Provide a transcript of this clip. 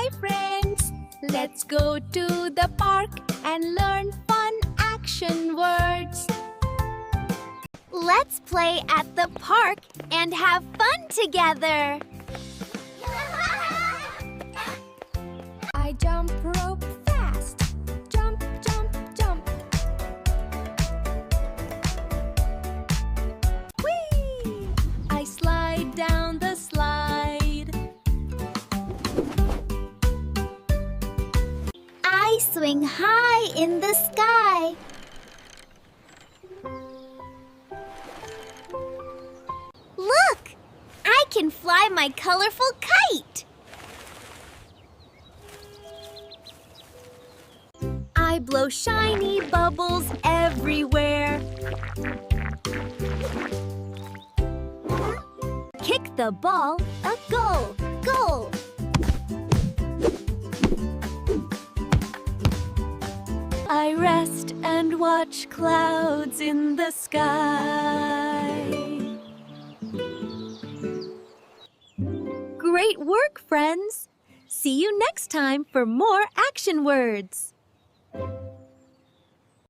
Hi friends! Let's go to the park and learn fun action words. Let's play at the park and have fun together. I jump rope fast. Jump, jump, jump. Whee! I slide down the slide. I swing high in the sky. Look! I can fly my colorful kite. I blow shiny bubbles everywhere. Kick the ball, a goal, goal. I rest and watch clouds in the sky. Great work, friends! See you next time for more action words.